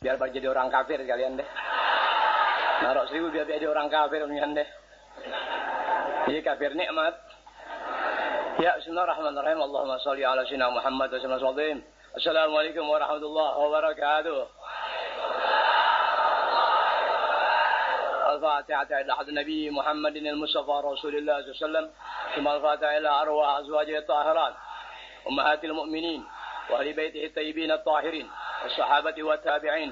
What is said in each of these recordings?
Biar jadi orang kafir kalian deh. Naruh 1000 biar jadi orang kafir kalian deh. Jadi kafir nikmat. Ya, bismillahirrahmanirrahim. Allahumma shalli ala sayyidina Muhammad wa sallam. Assalamualaikum warahmatullahi wabarakatuh. الفاتحة إلى حضرة النبي محمد المصطفى رسول الله صلى الله عليه وسلم ثم الفاتحة إلى أرواح أزواجه الطاهرات أمهات المؤمنين وأهل بيته الطيبين الطاهرين والصحابة والتابعين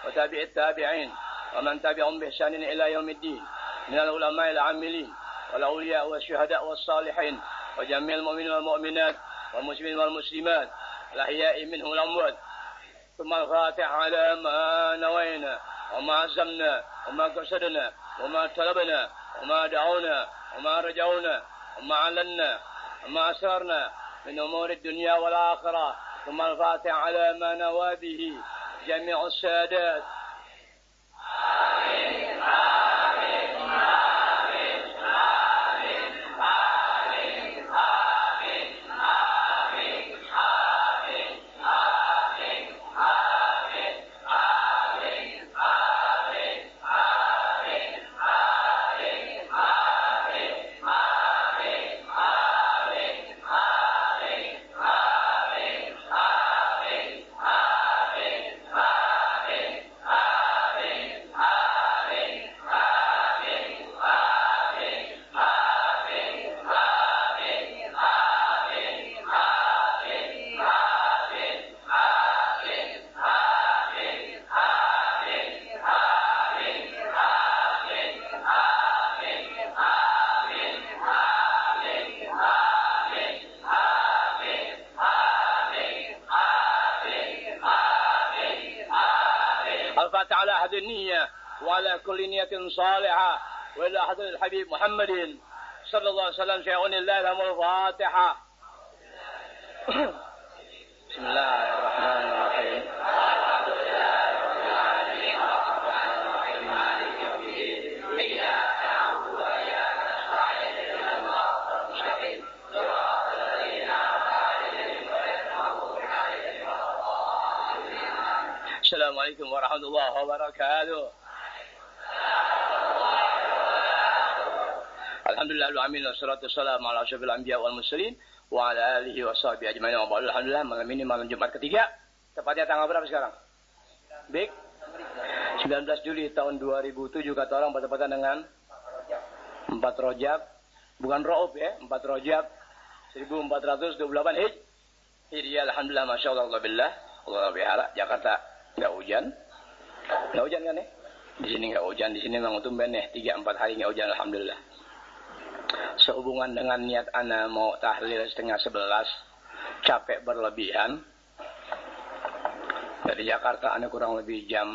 وتابع التابعين ومن تبعهم بإحسان إلى يوم الدين من العلماء العاملين والأولياء والشهداء والصالحين وجميع المؤمنين والمؤمنات والمسلمين والمسلمات الأحياء منهم والأموات ثم الفاتحة على ما نوينا وما عزمنا وما قصدنا وما طلبنا وما دعونا وما رجونا وما علنا وما أسررنا من أمور الدنيا والآخرة ثم الفاتحة على ما نوى به جميع السادات. على أحد النية وعلى كل نية صالحة وإلى حضرة الحبيب محمد صلى الله عليه وسلم شيخ الله لهم الفاتحة. بسم الله الرحمن الرحيم. Assalamualaikum warahmatullahi wabarakatuh. Alhamdulillahirrahmanirrahim. Wassalatu wassalamu ala asyrafil anbiya wal mursalin wa ala alihi wa sahbihi ajma'in. Alhamdulillah, malam ini malam Jumat ketiga. Tepatnya tanggal berapa sekarang? Baik. 19 Juli tahun 2007 kata orang bertepatan dengan 4 Rajab. Bukan Ra'ub ya, 4 Rajab 1428 Hijriah. Alhamdulillah, masyaallah, alhamdulillah. Allah bihala. Jakarta nggak hujan kan ya? Di sini nggak hujan, di sini memang tumben ya 3-4 hari nggak hujan, alhamdulillah. Sehubungan dengan niat ana mau tahlil 10:30, capek berlebihan. Dari Jakarta ana kurang lebih jam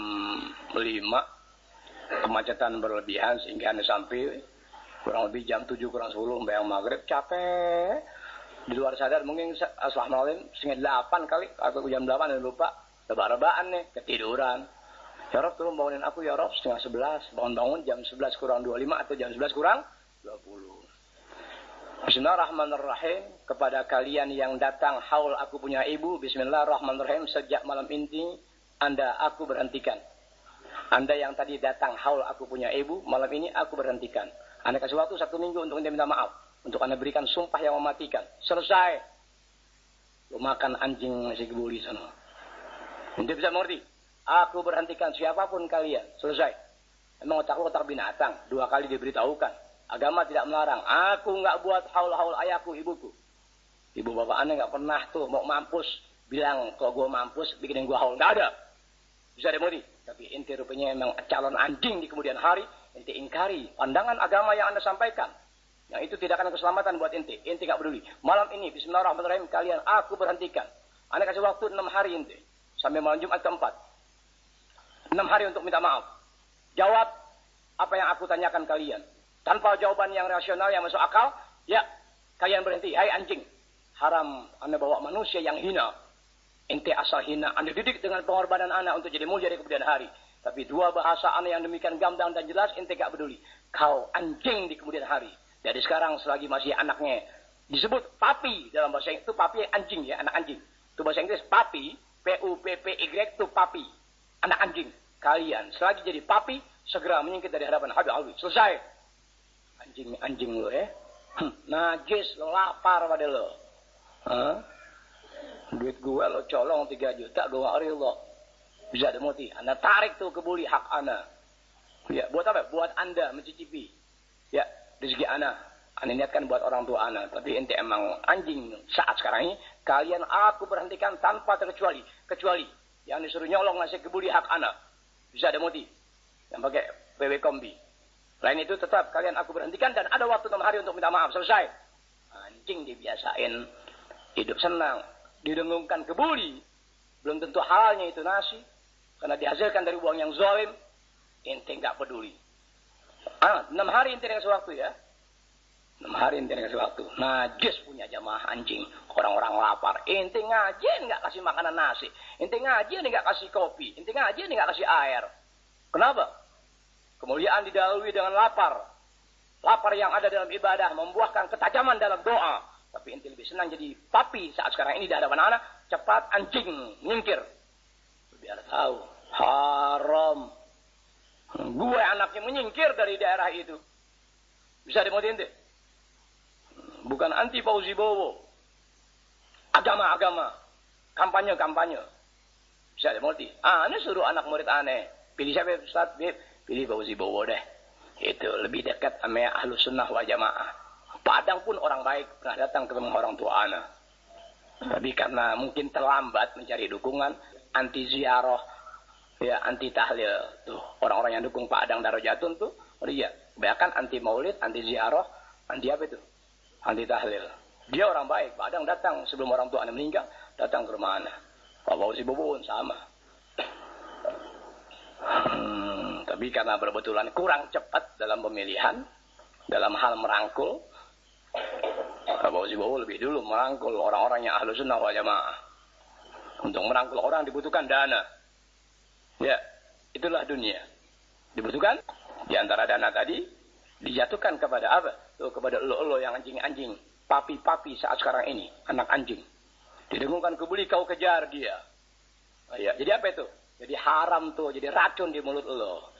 5, kemacetan berlebihan sehingga ana sampai kurang lebih jam 7 kurang 10 membayang maghrib, capek. Di luar sadar mungkin asalamualaikum 7:30 kali atau jam 8 dan lupa. Rebaan nih, ketiduran. Ya Rob, tolong bangunin aku ya Rob, 10:30. Bangun-bangun jam 11 kurang 25 atau jam 11 kurang 20. Bismillahirrahmanirrahim. Kepada kalian yang datang haul aku punya ibu, bismillahirrahmanirrahim. Sejak malam ini Anda aku berhentikan. Anda yang tadi datang haul aku punya ibu, malam ini aku berhentikan. Anda kasih waktu 1 minggu untuk Anda minta maaf. Untuk Anda berikan sumpah yang mematikan. Selesai. Lu makan anjing nasi kebuli sana. Anda bisa mengerti? Aku berhentikan siapapun kalian. Selesai. Memang otak binatang. 2 kali diberitahukan. Agama tidak melarang. Aku nggak buat haul-haul ayahku, ibuku. Ibu bapak Anda nggak pernah tuh mau mampus. Bilang kalau gue mampus, bikinin gue haul. Nggak ada. Bisa dimengerti? Tapi inti rupanya memang calon anjing di kemudian hari. Inti ingkari pandangan agama yang Anda sampaikan. Yang itu tidak akan keselamatan buat inti. Inti nggak peduli. Malam ini, bismillahirrahmanirrahim, kalian aku berhentikan. Anda kasih waktu 6 hari inti. Sampai malam Jumat keempat. 6 hari untuk minta maaf. Jawab apa yang aku tanyakan kalian. Tanpa jawaban yang rasional, yang masuk akal, ya, kalian berhenti. Hai anjing. Haram Anda bawa manusia yang hina. Ente asal hina. Anda didik dengan pengorbanan Anda untuk jadi mulia di kemudian hari. Tapi 2 bahasa Anda yang demikian gamblang dan jelas, ente gak peduli. Kau anjing di kemudian hari. Jadi sekarang selagi masih anaknya disebut papi dalam bahasa Inggris. Itu papi anjing ya, anak anjing. Itu bahasa Inggris papi. P-U-P-P-Y itu papi. anak anjing. Kalian selagi jadi papi, segera menyingkir dari hadapan Habib. Selesai. Anjing lo ya. Najis, lo lapar pada lo. Duit gue lo colong 3 juta, gue gak rela. Bisa demuti. Anda tarik tuh kebuli hak Anda. Ya, buat apa? Buat Anda mencicipi. Ya, rezeki Anda. Anda niatkan buat orang tua Anda. Tapi ente emang anjing saat sekarang ini. Kalian aku berhentikan tanpa terkecuali. Kecuali yang disuruh nyolong ngasih kebuli hak Anda. Bisa demuti. Yang pakai PW Kombi. Lain itu tetap kalian aku berhentikan dan ada waktu 6 hari untuk minta maaf. Selesai. Anjing dibiasain hidup senang. Didengungkan kebuli. Belum tentu halalnya itu nasi. Karena dihasilkan dari uang yang zalim. Ente nggak peduli. 6 hari ente dikasih waktu ya. 6 hari ente dikasih waktu. Najis punya jamaah anjing. Orang-orang lapar. Ente ngaji nggak kasih makanan nasi. Ente ngaji nggak kasih kopi. Ente ngaji nggak kasih air. Kenapa? Kemuliaan didahului dengan lapar. Lapar yang ada dalam ibadah membuahkan ketajaman dalam doa. Tapi ente lebih senang jadi papi saat sekarang ini di hadapan anak. Cepat anjing nyingkir. Biar tahu. Haram. Gue anaknya menyingkir dari daerah itu. Bisa dimutin ente? Bukan anti Fauzi Bowo. Agama-agama. Kampanye-kampanye. Bisa dimuti. Ini suruh anak murid aneh. Pilih siapa Ustaz? Pilih Fauzi Bowo deh. Itu lebih dekat sama Ahlus Sunnah wal Jamaah. Padang pun orang baik pernah datang ke rumah orang tua ana. Tapi karena mungkin terlambat mencari dukungan, anti ziarah, ya anti tahlil. Tuh orang-orang yang dukung Padang Darajatun tuh, iya, kebanyakan anti maulid, anti ziarah, anti apa itu? Anti tahlil. Dia orang baik. Padang datang sebelum orang tua ana meninggal, datang ke rumah ana. Pak Fauzi Bowo pun sama. Tapi karena berbetulan kurang cepat dalam pemilihan, dalam hal merangkul, Pak Fauzi Bowo lebih dulu merangkul orang-orang yang Ahlus Sunnah wal Jamaah. Untuk merangkul orang dibutuhkan dana. Ya, itulah dunia. Dibutuhkan, di antara dana tadi, dijatuhkan kepada apa? Tuh, kepada lo yang anjing-anjing. Papi-papi saat sekarang ini, anak anjing. Didengungkan kebuli kau kejar dia. Ya, jadi apa itu? Jadi haram tuh, jadi racun di mulut lo.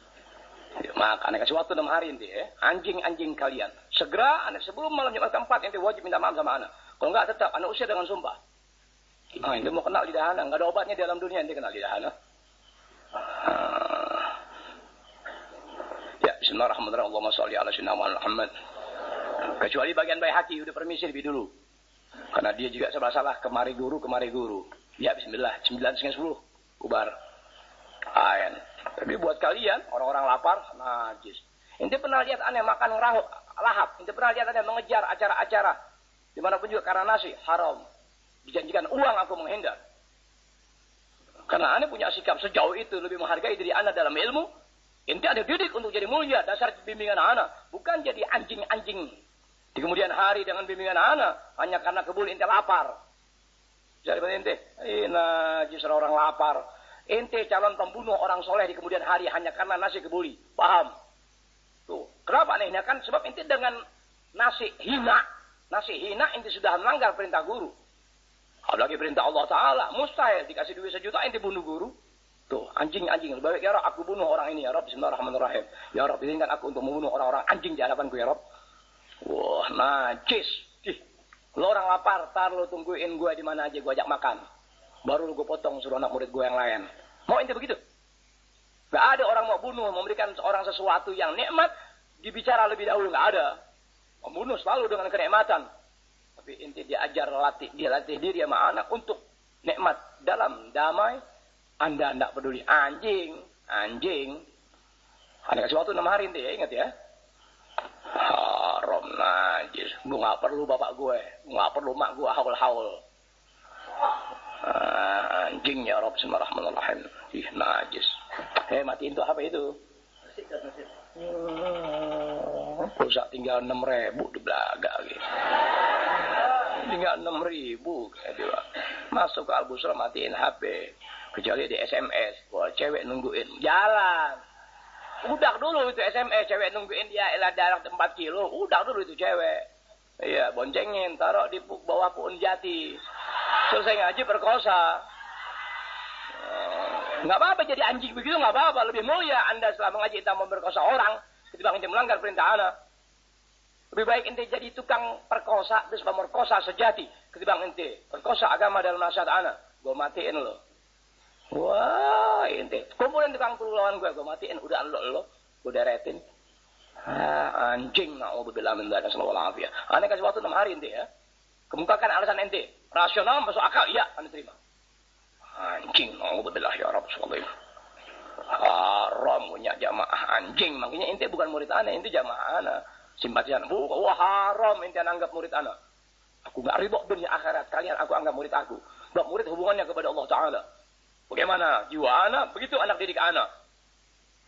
Maka anda kasih waktu 6 hari nanti ya. Anjing-anjing kalian. Segera anda sebelum malam Jumat keempat nanti wajib minta maaf sama anda. Kalau enggak tetap anda usir dengan sumpah. Itu mau kenal lidah anda. Enggak ada obatnya di dalam dunia nanti kenal lidah anda. Ya, bismillahirrahmanirrahim. Allahumma sholli ala sayyidina Muhammad. Kecuali bagian Baihaqi udah permisi lebih dulu. Karena dia juga salah kemari guru. Ya, bismillah. 9:10. Ubar. Ayan. Tapi buat kalian, orang-orang lapar, najis. Ente pernah lihat aneh makan lahap. Ente pernah lihat aneh mengejar acara-acara. Dimanapun juga karena nasi, haram. Dijanjikan uang aku menghindar. Karena aneh punya sikap sejauh itu, lebih menghargai diri anak dalam ilmu. Ente ada didik untuk jadi mulia, dasar bimbingan anak. Bukan jadi anjing-anjing. Di kemudian hari dengan bimbingan anak, hanya karena kebul ente lapar. Jadi ente, najis orang lapar. Ente calon pembunuh orang soleh di kemudian hari hanya karena nasi kebuli. Paham? Tuh. Kenapa anehnya kan? Sebab ente dengan nasi hina ente sudah melanggar perintah guru. Apalagi perintah Allah Ta'ala. Mustahil dikasih duit 1 juta ente bunuh guru. Tuh, anjing-anjing. Lebih baik ya Rabb, aku bunuh orang ini ya Rabb. Bismillahirrahmanirrahim. Ya Rabb, izinkan aku untuk membunuh orang-orang anjing di hadapanku ya Rabb. Wah, najis. Lo orang lapar, tar lo tungguin gue di mana aja gue ajak makan. Baru gue potong suruh anak murid gue yang lain. Mau ente begitu? Gak ada orang mau bunuh, memberikan orang sesuatu yang nikmat, dibicara lebih dahulu, gak ada. Membunuh selalu dengan kenikmatan. Tapi ente dia latih diri sama anak untuk nikmat dalam damai. Anda tidak peduli. Anjing. Anda kasih waktu 6 hari ente ya, ingat ya. Haram najis. Gue gak perlu bapak gue. Gue gak perlu mak gue haul-haul. Anjing ya Rabb, bismillahirrahmanirrahim. Najis. Matiin tuh apa itu? Pulsa tinggal 6.000 di belaga gitu. Tinggal 6.000 gitu. Masuk ke Al-Busra matiin HP. Kecuali di SMS. Wah, cewek nungguin. Jalan. Udah dulu itu SMS. Cewek nungguin dia elah darat 4 kilo. Udah dulu itu cewek. Iya, boncengin. Taruh di bawah pohon jati. Selesai ngaji perkosa. Nggak apa-apa jadi anjing begitu, nggak apa-apa. Lebih mulia Anda setelah mengaji ente memperkosa orang ketimbang ente melanggar perintah Ana. Lebih baik ente jadi tukang perkosa, terus pemerkosa sejati ketimbang ente perkosa agama dalam nasihat Ana. Gue matiin lo. Wah, ente kumpulin tukang lawan gue matiin. Udah lo, gue deretin. Anjing, na'udzubillah min dzalik, sallallahu alaihi wasallam. Ane kasih waktu 6 hari ente ya. Kemukakan alasan ente. Rasional masuk akal, iya, Ane terima. Anjing, na'udzubillah ya Rabb, sallallahu alaihi wasallam. Haram punya jamaah anjing. Makanya ente bukan murid Ane, ente jamaah Ana. Simpatisan. Wah, haram ente anggap murid Ana. Aku enggak ridho dunia akhirat. Kalian aku anggap murid aku. Sebab murid hubungannya kepada Allah Ta'ala. Bagaimana jiwa Ana, begitu anak didik Ana.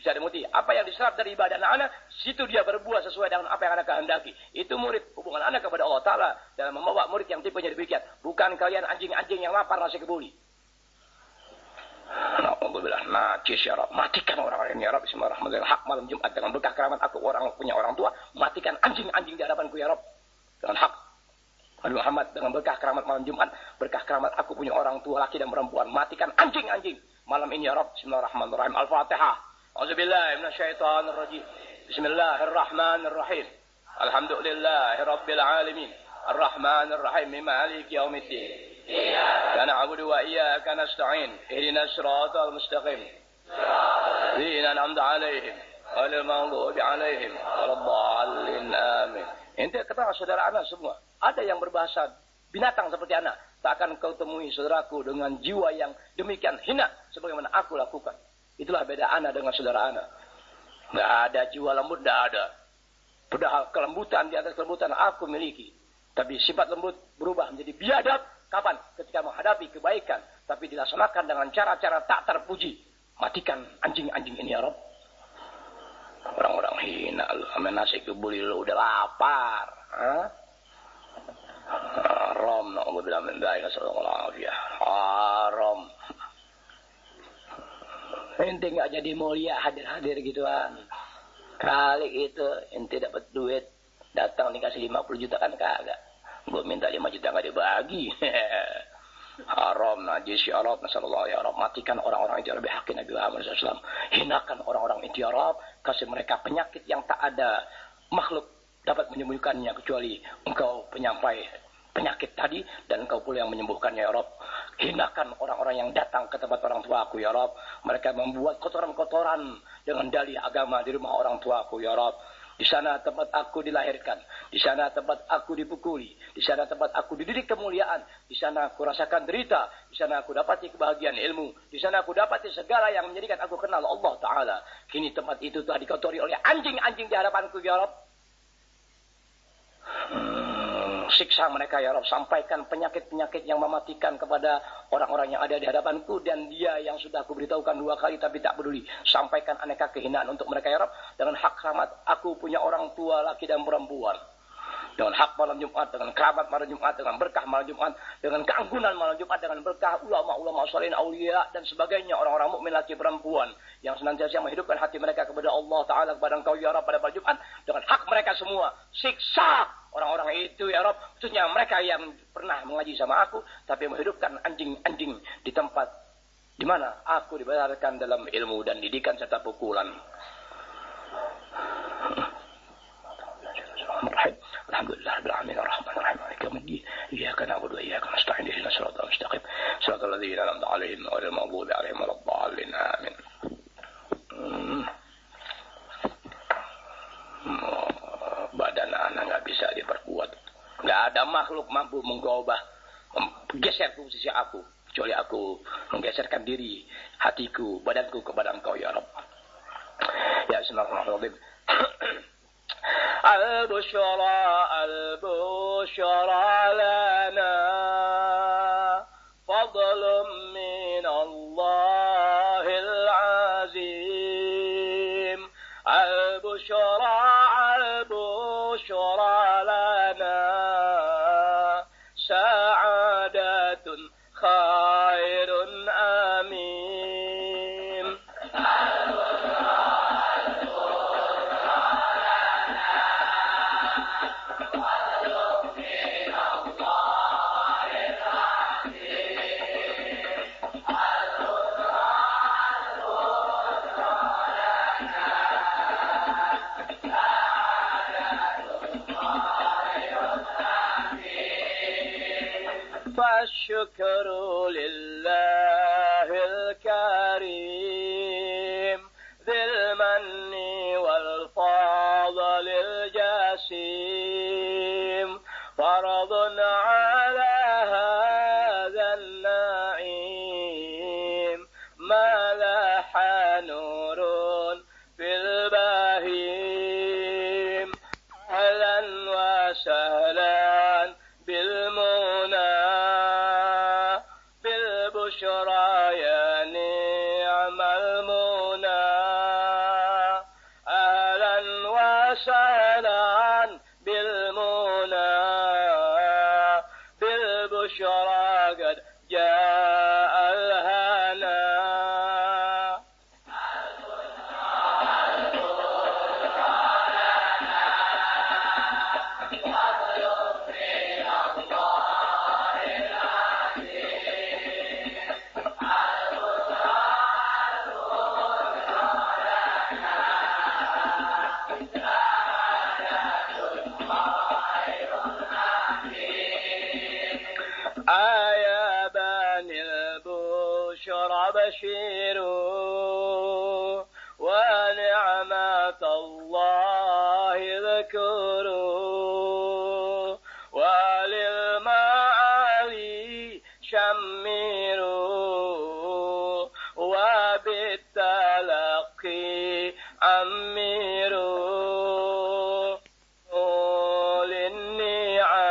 Bisa dimuti. Apa yang diserap dari ibadah anak, situ dia berbuat sesuai dengan apa yang anak kehendaki. Itu murid. Hubungan anak kepada Allah Ta'ala dalam membawa murid yang tipenya demikian. Bukan kalian anjing-anjing yang lapar nasi kebuli. Alhamdulillah. Najis ya Rabb. Matikan orang-orang ini ya Rabb. Bismillahirrahmanirrahim. Hak malam Jumat dengan berkah keramat aku orang punya orang tua. Matikan anjing-anjing di hadapanku ya Rabb. Dengan hak Nabi Muhammad dengan berkah keramat malam Jumat. Berkah keramat aku punya orang tua laki dan perempuan. Matikan anjing-anjing malam ini ya Rabb. Bismillahirrahmanirrahim. Al-Fatihah. A'udzubillahi minasyaitonir rajim. Bismillahirrahmanirrahim. Alhamdulillahi rabbil alamin. Arrahmanir rahim. Maliki yaumiddin. Iyyaka na'budu wa iyyaka nasta'in. Ihdinas siratal mustaqim. Ladzina an'amta 'alaihim ghairil maghdubi 'alaihim waladdallin. Amin. Ente ketahui saudara anak semua. Ada yang berbahasa binatang seperti anak. Tak akan kau temui saudaraku dengan jiwa yang demikian hina sebagaimana aku lakukan. Itulah beda anak dengan saudara anak. Nggak ada jiwa lembut, nggak ada. Padahal kelembutan di atas kelembutan aku miliki. Tapi sifat lembut berubah menjadi biadab. Kapan? Ketika menghadapi kebaikan. Tapi dilaksanakan dengan cara-cara tak terpuji. Matikan anjing-anjing ini ya Rabb. Orang-orang hina lu. Amin nasi kebuli lu udah lapar. Haram. Na'udzubillah min dzalik. Sallallahu alaihi wasallam. Haram. Ente nggak jadi mulia hadir-hadir gituan. Kali itu ente dapat duit datang dikasih 50 juta kan kagak. Gue minta 5 juta nggak dibagi. Haram najis ya Rabb. Nasallallahu ya Rabb. Matikan orang-orang itu ya Rabbi haqqi Nabi Muhammad SAW. Hinakan orang-orang itu ya Rabb. Kasih mereka penyakit yang tak ada makhluk dapat menyembuhkannya kecuali engkau penyampai penyakit tadi dan engkau pula yang menyembuhkannya ya Rabb. Hinakan orang-orang yang datang ke tempat orang tuaku ya Rabb. Mereka membuat kotoran-kotoran dengan dalih agama di rumah orang tuaku ya Rabb. Di sana tempat aku dilahirkan, di sana tempat aku dipukuli, di sana tempat aku dididik kemuliaan, di sana aku rasakan derita, di sana aku dapati kebahagiaan ilmu, di sana aku dapati segala yang menjadikan aku kenal Allah Ta'ala. Kini tempat itu telah dikotori oleh anjing-anjing di hadapanku ya Rabb. Siksa mereka ya Rabb. Sampaikan penyakit-penyakit yang mematikan kepada orang-orang yang ada di hadapanku. Dan dia yang sudah aku beritahukan 2 kali tapi tak peduli. Sampaikan aneka kehinaan untuk mereka ya Rabb. Dengan hak keramat aku punya orang tua laki dan perempuan. Dengan hak malam Jumat, dengan keramat malam Jumat, dengan berkah malam Jumat, dengan keanggunan malam Jumat, dengan berkah ulama-ulama salihin, aulia dan sebagainya, orang-orang mukmin laki perempuan yang senantiasa menghidupkan hati mereka kepada Allah Ta'ala, kepada Engkau ya Rabb pada malam Jumat, dengan hak mereka semua. Siksa orang-orang itu ya Rabb, khususnya mereka yang pernah mengaji sama aku tapi menghidupkan anjing-anjing di tempat di mana aku dibesarkan dalam ilmu dan didikan serta pukulan. Alhamdulillah rabbil alamin arrahmanir rahim maliki yaumiddin iyyaka na'budu wa iyyaka nasta'in ihdinas siratal mustaqim siratal ladzina an'amta 'alaihim ghairil maghdubi 'alaihim waladdallin. Amin. Badan anak nggak bisa diperkuat. Nggak ada makhluk mampu mengubah, menggeser posisi aku kecuali aku menggeserkan diri, hatiku, badanku kepada Engkau ya Rabb. Ya bismillahirrahmanirrahim. Al-bushra lana fadlun min Allahil azim. Al-bushra lana sa'adatun khairun amin. والشكر لله الكريم ذي المن والفضل الجسيم فرض على هذا النعيم ما لاح نور في البهيم أهلا وسهلا بالمنى بالبشرى يا نعم المنى أهلا وسهلا بالمنى بالبشرى قد جاء الهنا يا بني البشرى بشيروا ونعمة الله اذكروا وللمعالي شمروا وبالتلقي عمروا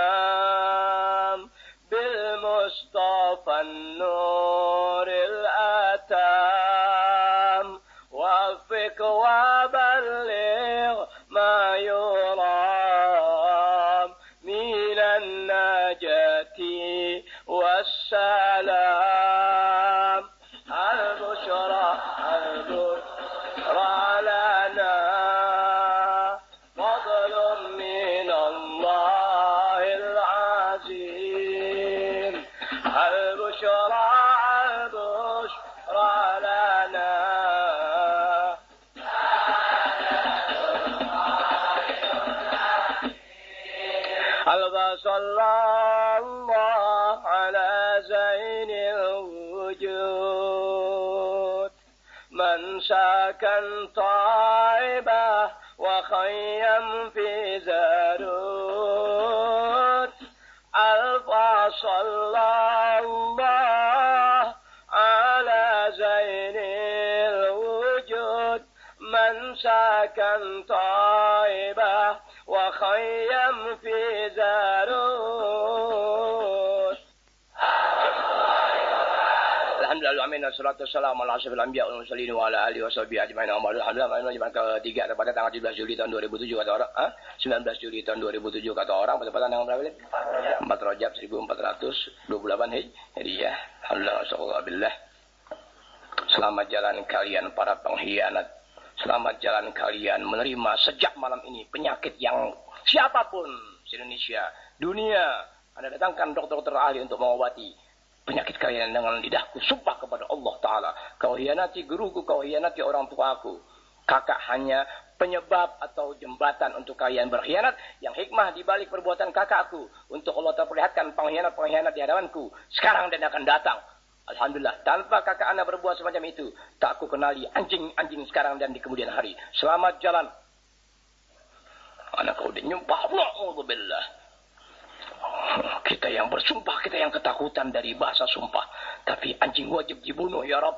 للنعم بالمصطفى النور الأتام وفق وبلغ ما يرام من النجاة والسلام البشرى لنا فضل من الله العظيم البشرى لنا صلى الله على زين الوجود من سكن طيبة وخيم في زارود ألف صلى الله على زين الوجود من سكن طيبة وخيم في زارود Alhamdulillah amin wassalatu wassalamu ala asyrafil anbiya wal mursalin wa ala alihi washabihi ajmain. Alhamdulillah yang ketiga pada tanggal 17 Juli tahun 2007 kata orang 19 Juli tahun 2007 kata orang bertepatan tanggal berapa? 4 Rajab 1428 Hijriah. Alhamdulillah billah. Selamat jalan kalian para pengkhianat. Selamat jalan kalian menerima sejak malam ini penyakit yang siapapun di Indonesia, dunia, Anda datangkan dokter-dokter ahli untuk mengobati penyakit kalian dengan lidahku. Sumpah kepada Allah Ta'ala. Kau hianati guruku, kau hianati orang tuaku. Kakak hanya penyebab atau jembatan untuk kalian berkhianat. Yang hikmah dibalik perbuatan kakakku. Untuk Allah terperlihatkan pengkhianat-pengkhianat di hadapanku. Sekarang dan akan datang. Alhamdulillah. Tanpa kakak anda berbuat semacam itu. Tak aku kenali anjing-anjing sekarang dan di kemudian hari. Selamat jalan. Anak kau udah nyumpah. Alhamdulillah. Kita yang bersumpah, kita yang ketakutan dari bahasa sumpah. Tapi anjing wajib dibunuh ya Rabb.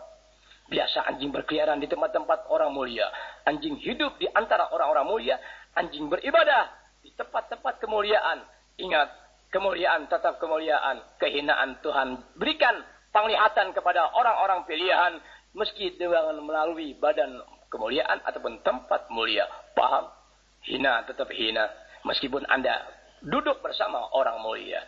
Biasa anjing berkeliaran di tempat-tempat orang mulia. Anjing hidup di antara orang-orang mulia. Anjing beribadah di tempat-tempat kemuliaan. Ingat, kemuliaan tetap kemuliaan. Kehinaan Tuhan berikan penglihatan kepada orang-orang pilihan. Meski dengan melalui badan kemuliaan ataupun tempat mulia. Paham? Hina tetap hina. Meskipun Anda duduk bersama orang mulia.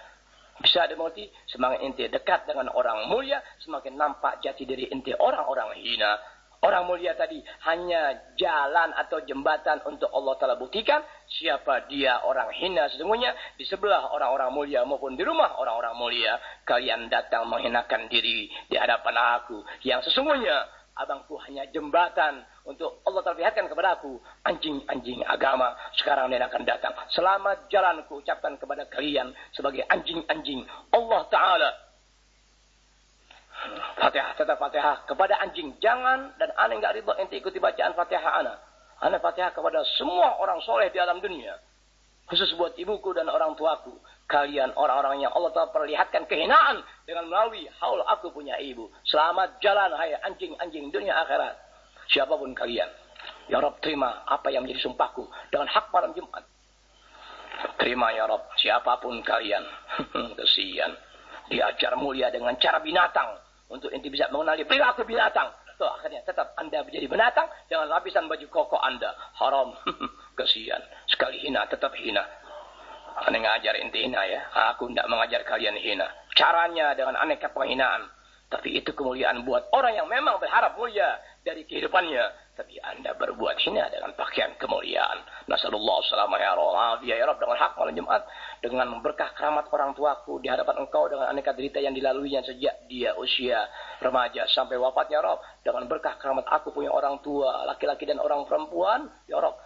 Bisa dimengerti, semakin ente dekat dengan orang mulia, semakin nampak jati diri ente orang-orang hina. Orang mulia tadi hanya jalan atau jembatan untuk Allah Ta'ala buktikan siapa dia orang hina sesungguhnya. Di sebelah orang-orang mulia maupun di rumah orang-orang mulia. Kalian datang menghinakan diri di hadapan aku. Yang sesungguhnya abangku hanya jembatan untuk Allah terlihatkan kepada aku anjing-anjing agama sekarang dan akan datang. Selamat jalan ku ucapkan kepada kalian sebagai anjing-anjing Allah Ta'ala. Fatihah, tetap Fatihah kepada anjing. Jangan, dan ana enggak ridho ente ikuti bacaan Fatihah ana. Ana Fatihah kepada semua orang soleh di alam dunia. Khusus buat ibuku dan orang tuaku. Kalian orang-orang yang Allah telah perlihatkan kehinaan dengan melalui haul aku punya ibu. Selamat jalan hai anjing-anjing dunia akhirat. Siapapun kalian. Ya Rabb, terima apa yang menjadi sumpahku dengan hak malam Jumat. Terima ya Rabb, siapapun kalian. Kesian. Diajar mulia dengan cara binatang. Untuk ente bisa mengenali perilaku binatang. Tuh, akhirnya tetap anda menjadi binatang dengan lapisan baju koko anda. Haram. Kesian. Sekali hina, tetap hina. Aneh ngajar ente hina ya. Aku tidak mengajar kalian hina. Caranya dengan aneka penghinaan. Tapi itu kemuliaan buat orang yang memang berharap mulia dari kehidupannya. Tapi anda berbuat hina dengan pakaian kemuliaan. Nasallallahu salamah ya Rabb. Ya Rabb, dengan hak malam Jumat. Dengan berkah keramat orang tuaku di hadapan engkau. Dengan aneka derita yang dilaluinya sejak dia usia remaja sampai wafatnya Rabb. Dengan berkah keramat aku punya orang tua. Laki-laki dan orang perempuan. Ya Rabb,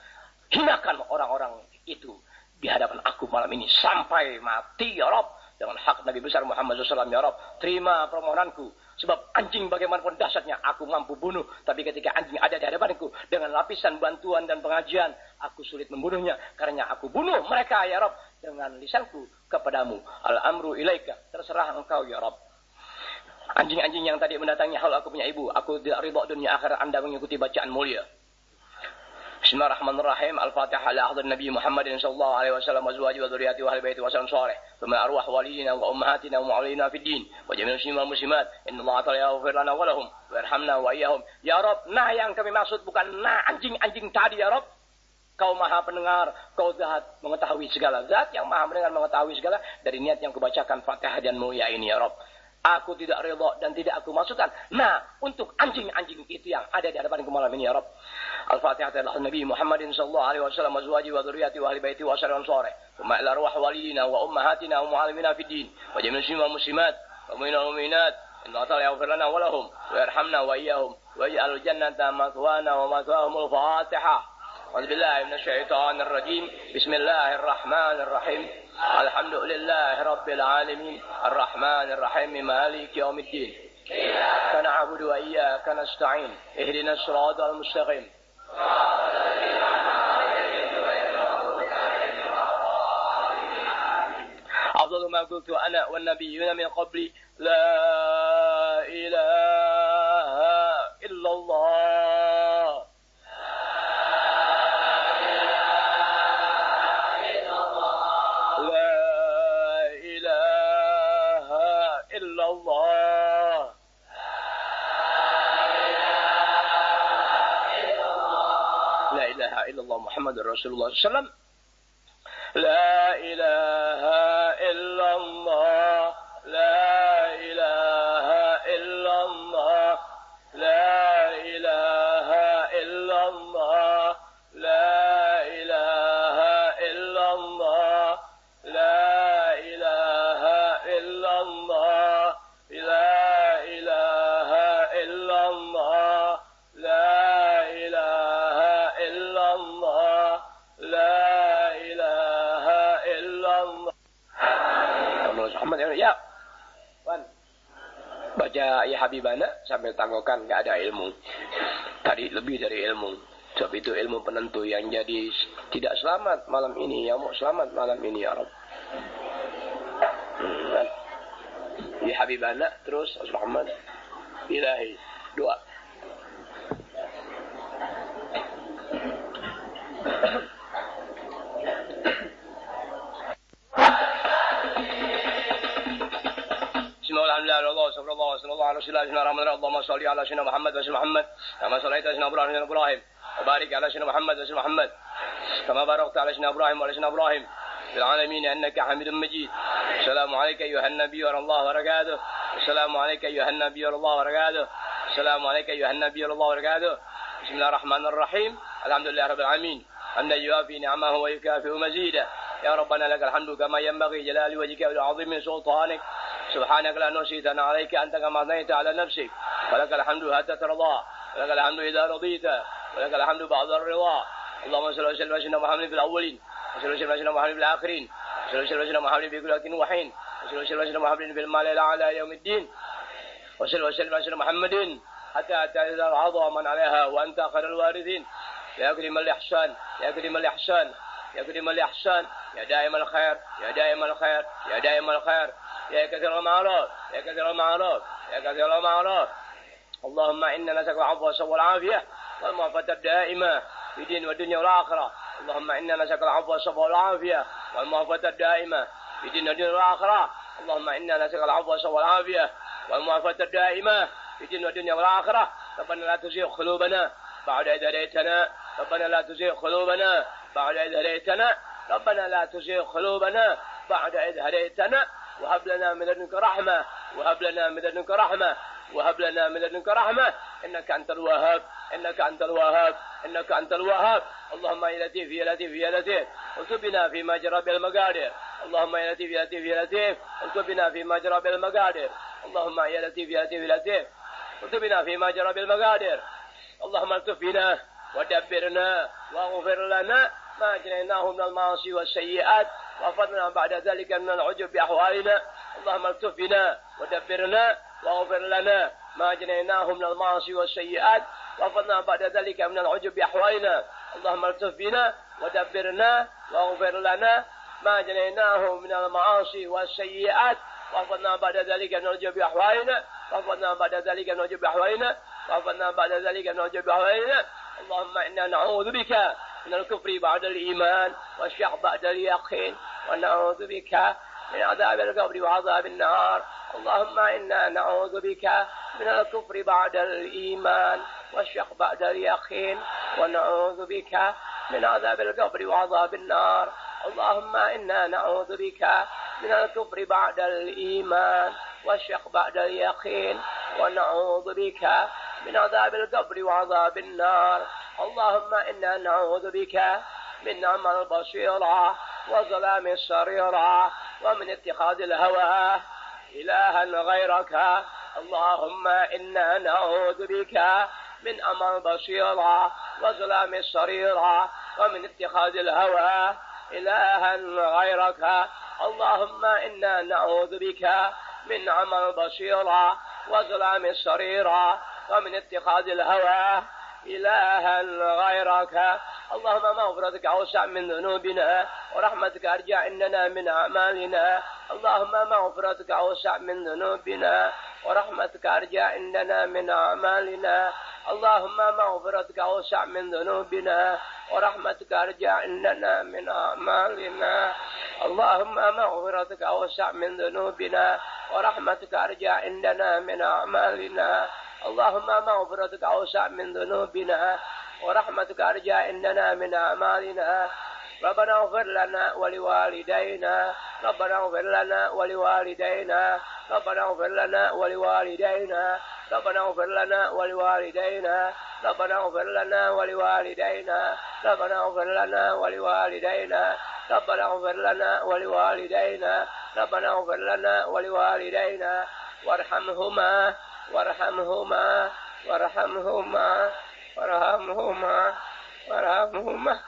hinakan orang-orang itu di hadapan aku malam ini. Sampai mati ya Rabb. Dengan hak Nabi besar Muhammad SAW ya Rabb. Terima permohonanku. Sebab anjing bagaimanapun dahsyatnya aku mampu bunuh. Tapi ketika anjing ada di hadapanku. Dengan lapisan bantuan dan pengajian. Aku sulit membunuhnya. Karena aku bunuh mereka ya Rabb. Dengan lisanku kepadamu. Al-amru ilaika. Terserah engkau ya Rabb. Anjing-anjing yang tadi mendatangi hal aku punya ibu. Aku tidak ridha dunia akhirat anda mengikuti bacaan mulia. Bismillahirrahmanirrahim. Al-Fatihah ala hadir Nabi Muhammad sallallahu alaihi wasallam wa azwajihi wa dzurriyyatihi wa ahli baiti wa sallam salih. Thumma arwah walidina wa ummahatina wa mu'allimina fid din wa jami'il muslimin wal muslimat. Innallaha ta'ala yaghfir lana wa lahum wa yarhamna wa iyyahum. Ya Rabb, nah yang kami maksud bukan nah anjing-anjing tadi ya Rabb. Kau maha pendengar, kau zat mengetahui segala. Zat yang maha mendengar mengetahui segala dari niat yang kubacakan Fatihah dan mulia ini ya Rabb. Aku tidak ridha dan tidak aku maksudkan. Nah, untuk anjing-anjing itu yang ada di hadapanku malam ini ya Rabb. Al-Fatihah ila Nabi Muhammadin sallallahu alaihi wasallam wa azwajihi wa dzurriyyatihi wa ahli baiti wa sallam salih. Thumma ila arwah walidina wa ummahatina wa mu'allimina fid din wa jami'il muslimin wal muslimat wa mu'minina wal mu'minat. Innallaha ta'ala yaghfir lana wa lahum wa yarhamna wa iyyahum wa yaj'alul jannata mathwana wa mathwahumul Fatihah. A'udzu billahi minasy syaithanir rajim. Bismillahirrahmanirrahim. Alhamdulillahi rabbil alamin. Arrahmanir rahim. Maliki yaumiddin. Iyyaka na'budu wa iyyaka nasta'in. Ihdinas siratal mustaqim. أفضل ما قلت أنا والنبيون من قبلي لا إله إلا الله لا إله إلا الله لا إله إلا الله محمد رسول الله صلى الله عليه وسلم لا إله إلا الله لا إله إلا الله لا إله إلا الله لا إله إلا الله لا إله إلا الله لا إله إلا الله لا إله إلا الله لا Muhammad ya. Wan. Baca ya Habibana sambil tanggokan enggak ada ilmu. Tadi lebih dari ilmu. Sebab itu ilmu penentu yang jadi tidak selamat malam ini, yang mau selamat malam ini ya Rabb. Ya Habibana terus Muhammad ilahi doa. Alhamdulillah sallallahu alaihi wasallam Allahumma shalli ala sayyidina Muhammad wa sallim Muhammad kama shallaita ala sayyidina Ibrahim wa barik ala sayyidina Muhammad wa sallim Muhammad kama barakta ala sayyidina Ibrahim wa ala sayyidina Ibrahim fil alamin innaka Hamidum Majid. Assalamu alayka ayyuhan nabiy wa rahmatullahi wa barakatuh. Assalamu alayka ayyuhan nabiy wa rahmatullahi wa barakatuh. Assalamu alayka ayyuhan nabiy wa rahmatullahi wa barakatuh. Bismillahirrahmanirrahim. Alhamdulillahirabbil alamin. Hamdan yuafi ni'amahu wa yukafi'u mazida. Ya Rabbana lakal hamdu kama yanbaghi jalali wajhika wa 'azimi sultanik. سبحانك لا نحصي ثناء عليك أنت كما أثنيت على نفسك ولك الحمد حتى ترضى ولك الحمد إذا رضيت ولك الحمد بعد الرضا. اللهم صل وسلم على سيدنا محمد في الأولين وصل وسلم على سيدنا محمد في الآخرين وصل وسلم على سيدنا محمد في كل وقت وحين وصل وسلم على سيدنا محمد في المال الأعلى يوم الدين. وصل وسلم على سيدنا محمد حتى تعز الأرض ومن عليها وأنت خير الوارثين يا كريم الإحسان يا كريم الإحسان يا كريم الإحسان يا دائم الخير يا دائم الخير يا دائم الخير يا كثير المعروف يا كثير المعروف يا كثير المعروف. اللهم إنا نسألك العفو والعافية والمعافاة الدائمة في الدين والدنيا والآخرة. اللهم إنا نسألك العفو والعافية والمعافاة الدائمة في الدين والدنيا والآخرة. اللهم إنا نسألك العفو والعافية والمعافاة الدائمة في الدين والدنيا والآخرة. ربنا لا تزغ قلوبنا بعد إذ هديتنا ربنا لا تزغ قلوبنا بعد إذ هديتنا ربنا لا تزغ قلوبنا بعد إذ هديتنا وهب لنا من لدنك رحمة وهب لنا من لدنك رحمة وهب لنا من لدنك رحمة إنك أنت الوهاب إنك أنت الوهاب إنك أنت الوهاب. اللهم يا لطيف يا لطيف يا لطيف وتبنا فيما جرى بالمقادير. اللهم يا لطيف يا لطيف يا لطيف وتبنا فيما جرى بالمقادير. اللهم يا لطيف يا لطيف يا لطيف وتبنا فيما جرى بالمقادير. اللهم الطف بنا ودبرنا واغفر لنا ما جنيناه من المعاصي والسيئات وفضلنا بعد ذلك من العجب بأحوالنا. اللهم الطف بنا ودبرنا واغفر لنا ما جنيناه من المعاصي والسيئات وفضلنا بعد ذلك من العجب بأحوالنا. اللهم الطف بنا ودبرنا واغفر لنا ما جنيناه من المعاصي والسيئات وفضلنا بعد ذلك من العجب بأحوالنا وفضلنا بعد ذلك من العجب بأحوالنا وفضلنا بعد ذلك من العجب بأحوالنا. اللهم إنا نعوذ بك من الكفر بعد الإيمان والشق بعد اليقين ونعوذ بك من عذاب القبر وعذاب النار. اللهم إنا نعوذ بك من الكفر بعد الإيمان والشق بعد اليقين ونعوذ بك من عذاب القبر وعذاب النار. اللهم إنا نعوذ بك من الكفر بعد الإيمان والشق بعد اليقين ونعوذ بك من عذاب القبر وعذاب النار. اللهم إنا نعوذ بك من عمى البصيرة وظلام السريرة ومن اتخاذ الهوى إلها غيرك. اللهم إنا نعوذ بك من عمى البصيرة وظلام السريرة ومن اتخاذ الهوى إلها غيرك. اللهم إنا نعوذ بك من عمى البصيرة وظلام السريرة ومن اتخاذ الهوى إلها غيرك. اللهم مغفرتك أوسع من ذنوبنا ورحمتك أرجى عندنا من أعمالنا. اللهم مغفرتك أوسع من ذنوبنا ورحمتك أرجى عندنا من أعمالنا. اللهم مغفرتك أوسع من ذنوبنا ورحمتك أرجى عندنا من أعمالنا. اللهم مغفرتك أوسع من ذنوبنا ورحمتك أرجى عندنا من أعمالنا. اللهم مغفرتك أوسع من ذنوبنا ورحمتك أرجى عندنا من أعمالنا. ربنا اغفر لنا ولوالدينا ربنا اغفر لنا ولوالدينا ربنا اغفر لنا ولوالدينا ربنا اغفر لنا ولوالدينا ربنا اغفر لنا ولوالدينا ربنا اغفر لنا ولوالدينا ربنا اغفر لنا ولوالدينا ربنا اغفر لنا ولوالدينا وارحمهما وارحمهما وارحمهما وارحمهما وارحمهما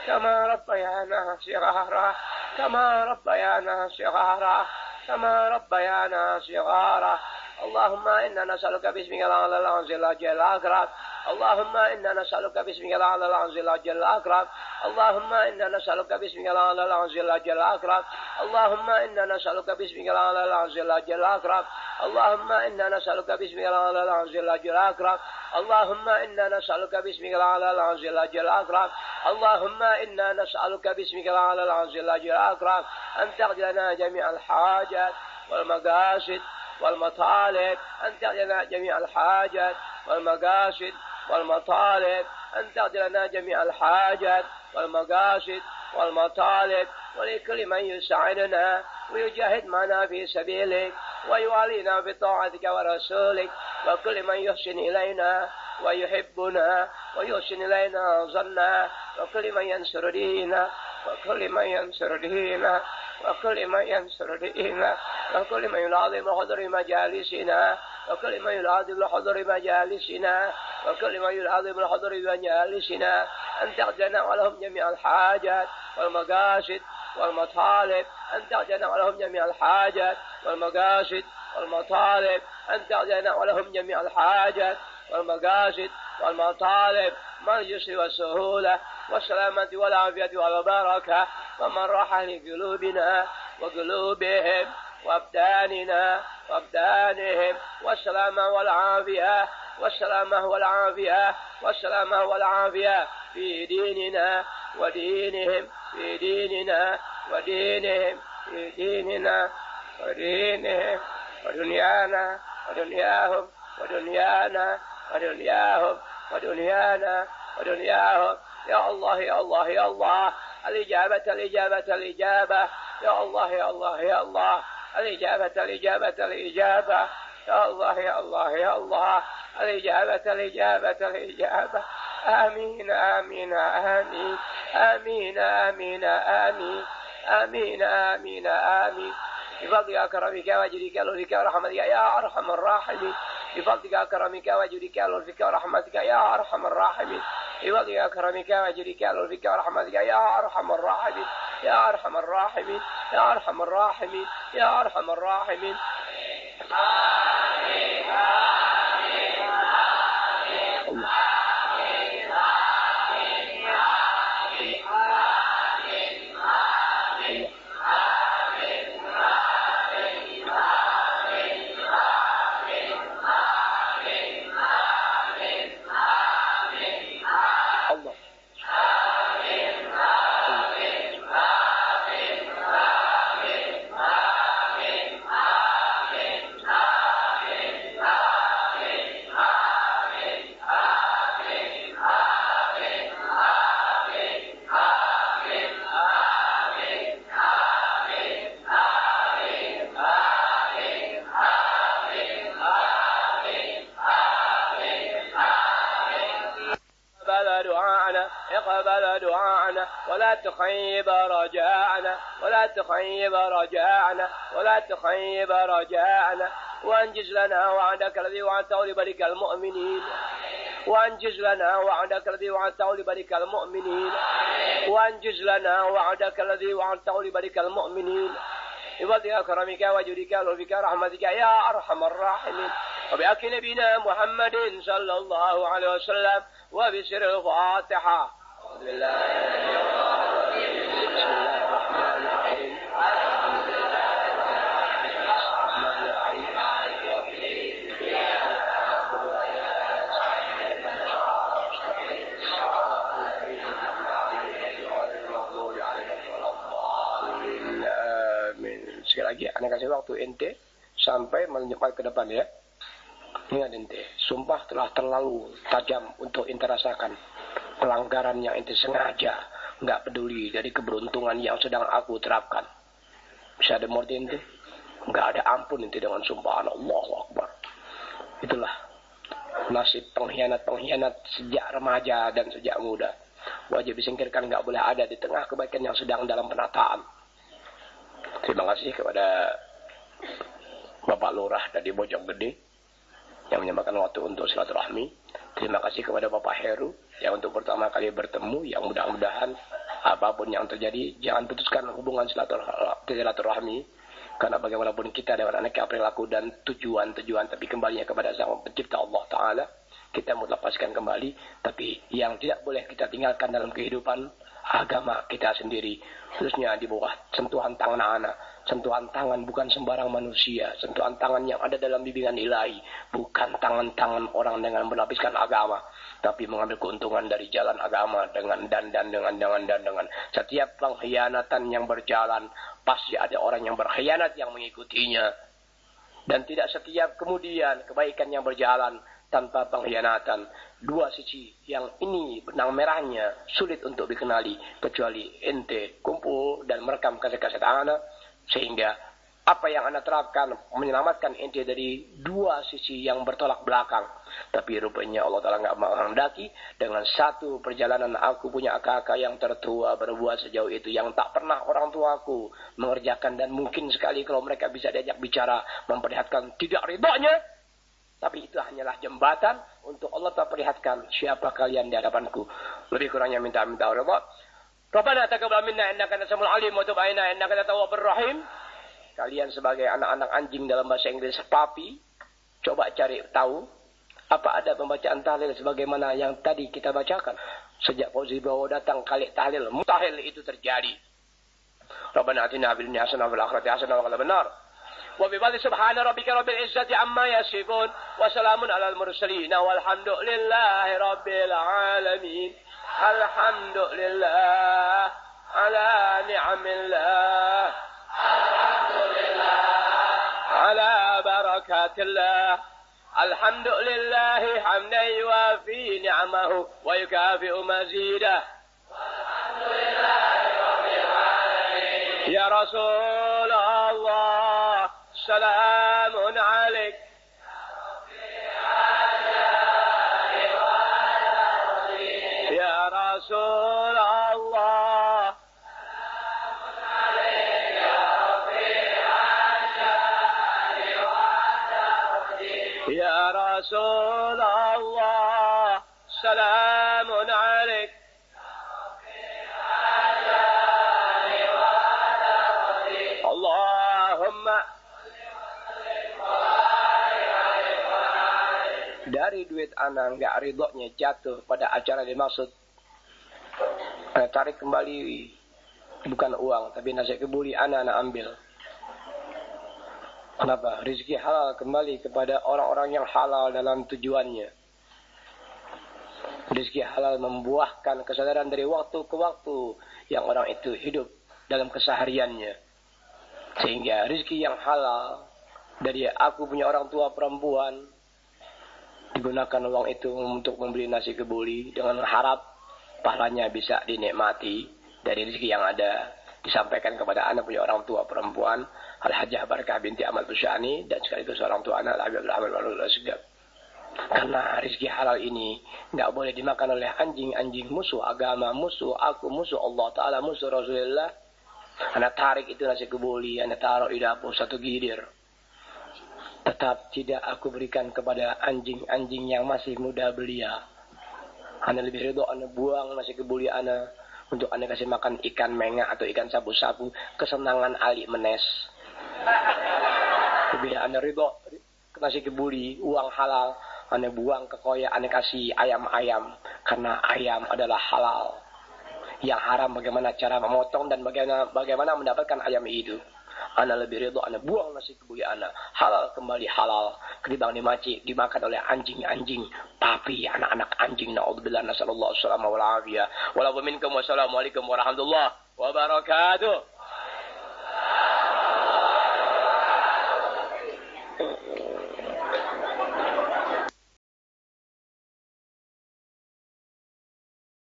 كما ربيانا صغارا كما ربيانا صغارا كما ربيانا صغارا. اللهم إنا نسألك باسمك الأعلى العظيم الأجل الأكرم. اللهم إنا نسألك باسمك الأعلى العظيم الأجل الأكرم. اللهم إنا نسألك باسمك الأعلى العظيم الأجل الأكرم. اللهم إنا نسألك باسمك الأعلى العظيم الأجل الأكرم. اللهم إنا نسألك باسمك الأعلى العظيم الأجل الأكرم. اللهم إنا نسألك باسمك الأعلى العظيم الأجل الأكرم. اللهم إنا نسألك باسمك الأعلى العظيم الأجل الأكرم أن تقضي لنا جميع الحاجات والمقاصد والمطالب أن تقضي لنا جميع الحاجات والمقاصد والمطالب أن تقضي لنا جميع الحاجات والمقاصد والمطالب ولكل من يساعدنا ويجاهد معنا في سبيلك ويوالينا بطاعتك ورسولك وكل من يحسن إلينا ويحبنا ويحسن إلينا ظنا وكل من ينصر ديننا وكل من ينصر ديننا وكل من ينصر ديننا وكل من يلازم حضور مجالسنا وكل من يلازم حضور مجالسنا وكل من يلازم حضور مجالسنا أن تقضينا ولهم جميع الحاجات والمقاصد والمطالب أن تقضينا ولهم جميع الحاجات والمقاصد والمطالب، أن تقضي لنا ولهم جميع الحاجات والمقاصد والمطالب من اليسر والسهولة والسلامة والعافية والبركة، ومن راح لقلوبنا وقلوبهم وأبداننا وأبدانهم والسلامة والعافية والسلامة والعافية والسلامة والعافية في ديننا ودينهم، في ديننا ودينهم، في ديننا ودينهم، ودنيانا ودنياهم، ودنيانا ودنياهم، ودنيانا ودنياهم. يا الله يا الله يا الله، الإجابة الإجابة الإجابة، يا الله يا الله يا الله، الإجابة الإجابة الإجابة، يا الله يا الله يا الله، الإجابة الإجابة الإجابة. آمين آمين آمين آمين آمين آمين آمين آمين آمين. بفضلك كرمك وجودك ولطفك ورحمتك يا أرحم الراحمين، بفضلك كرمك وجودك ولطفك ورحمتك يا أرحم الراحمين، بفضلك كرمك وجودك ولطفك ورحمتك يا أرحم الراحمين، يا أرحم الراحمين، يا أرحم الراحمين، يا أرحم الراحمين. آمين آمين آمين. اقبل دعاءنا ولا تخيب رجاءنا، ولا تخيب رجاءنا، ولا تخيب رجاءنا، وانجز لنا وعدك الذي وعدته لبرك المؤمنين، وانجز لنا وعدك الذي وعدته لبرك المؤمنين، وانجز لنا وعدك الذي وعدته لبرك المؤمنين، بفضلك كرمك وجودك ولطفك ورحمتك يا أرحم الراحمين، وبحق نبينا محمد صلى الله عليه وسلم، وبسر الفاتحة. بسم الله الرحمن الرحيم. Sekali lagi, anak kasih waktu ente sampai menyepat ke depan ya. Ingat ente, sumpah telah terlalu tajam untuk ente rasakan. Pelanggaran yang ente sengaja nggak peduli dari keberuntungan yang sedang aku terapkan. Bisa ada mordi ente? Nggak ada ampun ente dengan sumpah. Allahu Akbar. Itulah nasib pengkhianat-pengkhianat sejak remaja dan sejak muda. Wajib disingkirkan, nggak boleh ada di tengah kebaikan yang sedang dalam penataan. Terima kasih kepada Bapak Lurah dari Bojonggede yang menyempatkan waktu untuk silaturahmi. Terima kasih kepada Bapak Heru yang untuk pertama kali bertemu, yang mudah-mudahan apapun yang terjadi jangan putuskan hubungan silaturahmi, karena bagaimanapun kita dengan aneka perilaku dan tujuan, tapi kembalinya kepada Sang Pencipta Allah Ta'ala. Kita mau lepaskan kembali, tapi yang tidak boleh kita tinggalkan dalam kehidupan agama kita sendiri, khususnya di bawah sentuhan tangan anak. Sentuhan tangan bukan sembarang manusia, sentuhan tangan yang ada dalam bimbingan ilahi, bukan tangan-tangan orang dengan berlapiskan agama, tapi mengambil keuntungan dari jalan agama dengan setiap pengkhianatan yang berjalan pasti ada orang yang berkhianat yang mengikutinya, dan tidak setiap kemudian kebaikan yang berjalan tanpa pengkhianatan. Dua sisi yang ini benang merahnya sulit untuk dikenali kecuali ente kumpul dan merekam kaset-kaset anak, sehingga apa yang anda terapkan menyelamatkan ente dari dua sisi yang bertolak belakang. Tapi rupanya Allah Ta'ala nggak menghendaki dengan satu perjalanan aku punya kakak yang tertua berbuat sejauh itu yang tak pernah orang tuaku mengerjakan, dan mungkin sekali kalau mereka bisa diajak bicara memperlihatkan tidak ridhonya. Tapi itu hanyalah jembatan untuk Allah Ta'ala perlihatkan siapa kalian di hadapanku. Lebih kurangnya minta Allah. Rabbana taqabbal minna innaka antas samiul alim wa tub alaina innaka antat tawwabur rahim. kalian sebagai anak-anak anjing dalam bahasa Inggris papi, coba cari tahu apa ada pembacaan tahlil sebagaimana yang tadi kita bacakan. Sejak Fauzi Bowo datang kali tahlil, mustahil itu terjadi. Rabbana atina fid dunya hasanah wa fil akhirati hasanah wa qina adzabannar. Wa bi fadli subhana rabbika rabbil izzati amma yasifun wa salamun alal mursalin walhamdulillahi rabbil alamin. Alhamdulillah ala ni'amillah. Alhamdulillah ala barakatillah. Alhamdulillahi hamdan yuwafi ni'amahu wa yukafi'u mazidah. Walhamdulillahi rabbil alamin. Ya Rasulullah, salamun alaik. Ya Rasulullah, salamun alaik ya Rabbi. Ya Rasulullah, salamun alaik. Allahumma. Dari duit anak nggak ridhonya jatuh pada acara dimaksud, tarik kembali, bukan uang tapi nasi kebuli anak ambil. Kenapa? Rezeki halal kembali kepada orang-orang yang halal dalam tujuannya. Rezeki halal membuahkan kesadaran dari waktu ke waktu yang orang itu hidup dalam kesehariannya. Sehingga rezeki yang halal dari aku punya orang tua perempuan, digunakan uang itu untuk membeli nasi kebuli dengan harap pahalanya bisa dinikmati dari rezeki yang ada. Disampaikan kepada anak punya orang tua perempuan, Al-Hajjah Barakah binti Ahmad Busyani, dan sekaligus orang tua anak Habib Rahman Walul Asgab. Karena rezeki halal ini nggak boleh dimakan oleh anjing-anjing musuh agama, musuh aku, musuh Allah Ta'ala, musuh Rasulullah. Anak tarik itu nasi kebuli, anak taruh di dapur satu gidir. Tetap tidak aku berikan kepada anjing-anjing yang masih muda belia. Anak lebih ridho, anak buang nasi kebuli anak untuk anak kasih makan ikan menga atau ikan sabu-sabu, kesenangan Ali menes. Lebih anak ridho nasi kebuli, uang halal, anak buang ke koya, anak kasih ayam-ayam karena ayam adalah halal. Yang haram bagaimana cara memotong dan bagaimana mendapatkan ayam itu. Anak lebih ridho, anak buang nasi kebuli anak. Halal kembali halal. Ketimbang dimakan oleh anjing-anjing. Papi, anak-anak anjing. Na'udzubillah, nasallallahu alaihi wasallam. Wassalamualaikum warahmatullahi wabarakatuh.